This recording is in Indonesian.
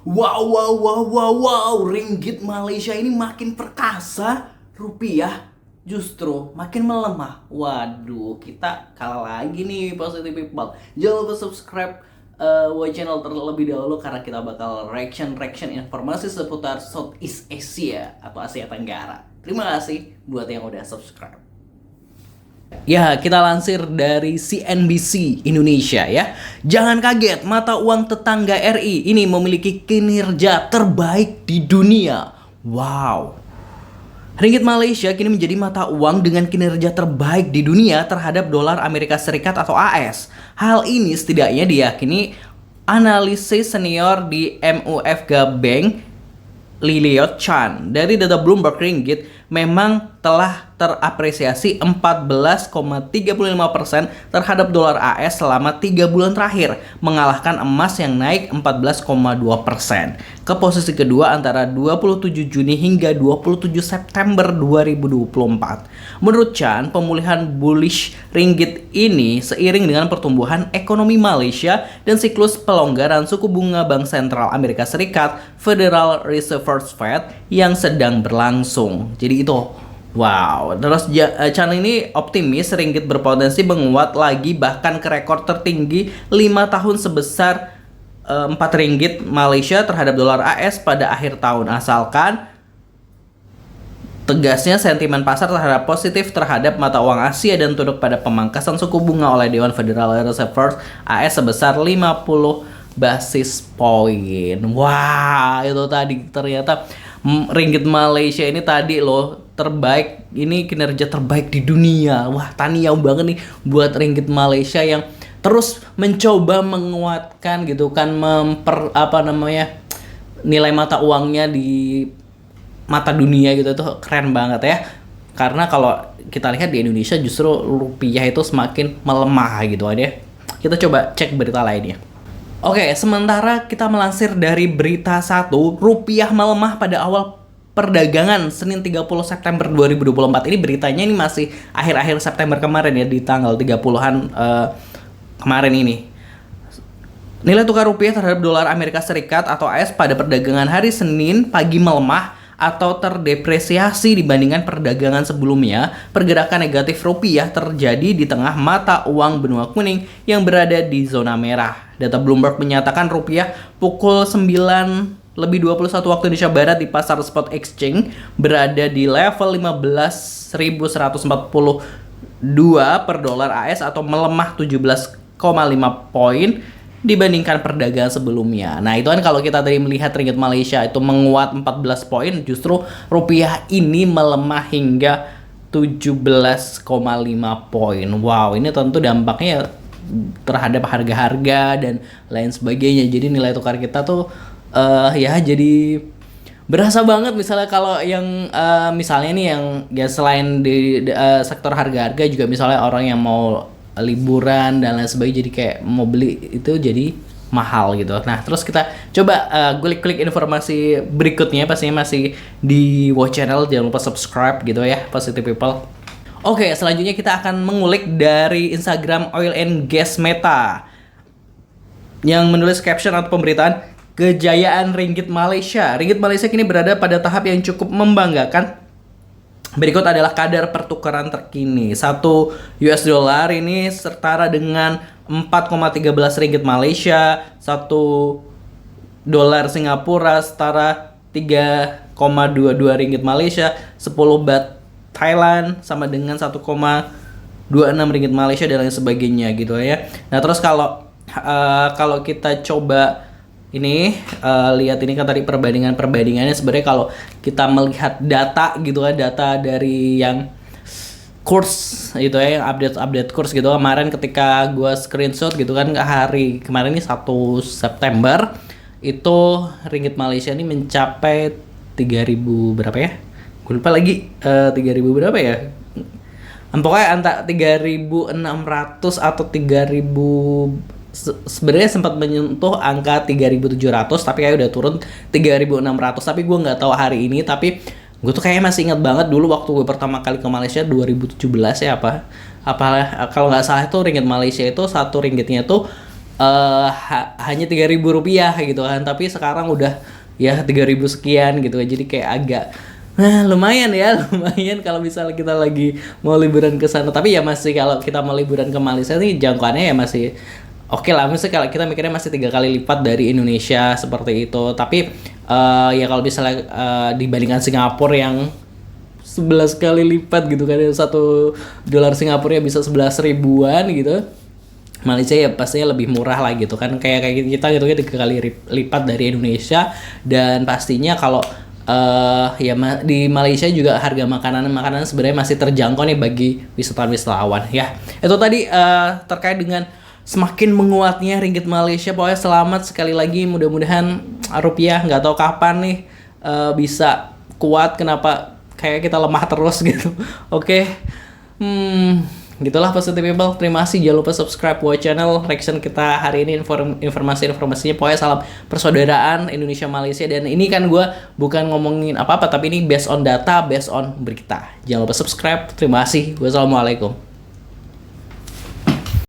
Wow, wow, wow, wow, wow, ringgit Malaysia ini makin perkasa, rupiah justru makin melemah. Waduh, kita kalah lagi nih Positive People. Jangan lupa subscribe channel terlebih dahulu karena kita bakal reaction informasi seputar Southeast Asia atau Asia Tenggara. Terima kasih buat yang udah subscribe. Ya, kita lansir dari CNBC Indonesia ya. Jangan kaget, mata uang tetangga RI ini memiliki kinerja terbaik di dunia. Wow. Ringgit Malaysia kini menjadi mata uang dengan kinerja terbaik di dunia terhadap dolar Amerika Serikat atau AS. Hal ini setidaknya diyakini analisis senior di MUFG Bank Liliot Chan. Dari data Bloomberg, ringgit memang telah terapresiasi 14,35% terhadap dolar AS selama 3 bulan terakhir, mengalahkan emas yang naik 14,2% ke posisi kedua antara 27 Juni hingga 27 September 2024. Menurut Chan, pemulihan bullish ringgit ini seiring dengan pertumbuhan ekonomi Malaysia dan siklus pelonggaran suku bunga Bank Sentral Amerika Serikat Federal Reserve Fed yang sedang berlangsung. Jadi itu, wow. Terus Chan ini optimis ringgit berpotensi menguat lagi bahkan ke rekor tertinggi 5 tahun sebesar 4 ringgit Malaysia terhadap dolar AS pada akhir tahun, asalkan tegasnya sentimen pasar terhadap positif terhadap mata uang Asia dan tunduk pada pemangkasan suku bunga oleh Dewan Federal Reserve AS sebesar 50 basis point. Wah, itu tadi ternyata ringgit Malaysia ini tadi loh terbaik, ini kinerja terbaik di dunia. Wah, taniau banget nih buat ringgit Malaysia yang terus mencoba menguatkan gitu kan, nilai mata uangnya di mata dunia gitu. Itu keren banget ya. Karena kalau kita lihat di Indonesia justru rupiah itu semakin melemah gitu aja. Kita coba cek berita lainnya. Oke, sementara kita melansir dari berita 1, rupiah melemah pada awal perdagangan Senin 30 September 2024. Ini beritanya ini masih akhir-akhir September kemarin ya, di tanggal 30-an kemarin ini. Nilai tukar rupiah terhadap dolar Amerika Serikat atau AS pada perdagangan hari Senin pagi melemah atau terdepresiasi dibandingkan perdagangan sebelumnya. Pergerakan negatif rupiah terjadi di tengah mata uang benua kuning yang berada di zona merah. Data Bloomberg menyatakan rupiah pukul 9:21 waktu Indonesia Barat di pasar spot exchange berada di level 15.142 per dolar AS atau melemah 17,5 poin dibandingkan perdagangan sebelumnya. Nah, itu kan kalau kita tadi melihat ringgit Malaysia itu menguat 14 poin, justru rupiah ini melemah hingga 17,5 poin. Wow, ini tentu dampaknya terhadap harga-harga dan lain sebagainya. Jadi nilai tukar kita tuh ya jadi berasa banget. Misalnya kalau yang misalnya nih yang ya selain di sektor harga-harga juga, misalnya orang yang mau liburan dan lain sebagainya, jadi kayak mau beli itu jadi mahal gitu. Nah, terus kita coba klik informasi berikutnya, pastinya masih di Watch Channel. Jangan lupa subscribe gitu ya, Positive People. Oke, selanjutnya kita akan mengulik dari Instagram Oil and Gas Meta yang menulis caption atau pemberitaan kejayaan ringgit Malaysia. Ringgit Malaysia kini berada pada tahap yang cukup membanggakan. Berikut adalah kadar pertukaran terkini. 1 US dollar ini setara dengan 4,13 ringgit Malaysia. 1 dolar Singapura setara 3,22 ringgit Malaysia. 10 baht Thailand sama dengan 1,26 ringgit Malaysia dan lain sebagainya gitu ya. Nah, terus kalau kita coba ini lihat ini kan tadi perbandingannya, sebenarnya kalau kita melihat data gitu kan, data dari yang kurs gitu ya, yang update kurs gitu. Kemarin ketika gua screenshot gitu kan, hari kemarin ini 1 September itu ringgit Malaysia ini mencapai 3.000 berapa ya? Gue lupa lagi 3.000 berapa ya? Pokoknya antara 3.600 atau 3.000, sebenarnya sempat menyentuh angka 3.700 tapi kayak udah turun 3.600. Tapi gue nggak tahu hari ini, tapi gue tuh kayaknya masih ingat banget dulu waktu gue pertama kali ke Malaysia 2017 ya, kalau nggak salah itu ringgit Malaysia itu 1 ringgitnya tuh hanya 3.000 rupiah gitu kan, tapi sekarang udah ya 3.000 sekian gitu, jadi kayak agak lumayan ya lumayan kalau misalnya kita lagi mau liburan ke sana. Tapi ya masih, kalau kita mau liburan ke Malaysia nih jangkauannya ya masih oke lah, misalnya kalau kita mikirnya masih 3 kali lipat dari Indonesia seperti itu. Tapi ya kalau misalnya dibandingkan Singapura yang 11 kali lipat gitu kan, $1 Singapura ya bisa 11 ribuan gitu, Malaysia ya pastinya lebih murah lah gitu kan, kayak kita gitu ya 3 kali lipat dari Indonesia. Dan pastinya kalau ya di Malaysia juga harga makanan sebenarnya masih terjangkau nih bagi wisatawan ya. Itu tadi terkait dengan semakin menguatnya ringgit Malaysia. Pokoknya selamat sekali lagi, mudah-mudahan rupiah nggak tahu kapan nih bisa kuat, kenapa kayak kita lemah terus gitu. Oke. Gitulah Positive People. Terima kasih, jangan lupa subscribe Watch Channel. Reaction kita hari ini informasinya pokoknya salam persaudaraan Indonesia Malaysia. Dan ini kan gue bukan ngomongin apa-apa, tapi ini based on data, based on berita. Jangan lupa subscribe. Terima kasih. Wassalamualaikum.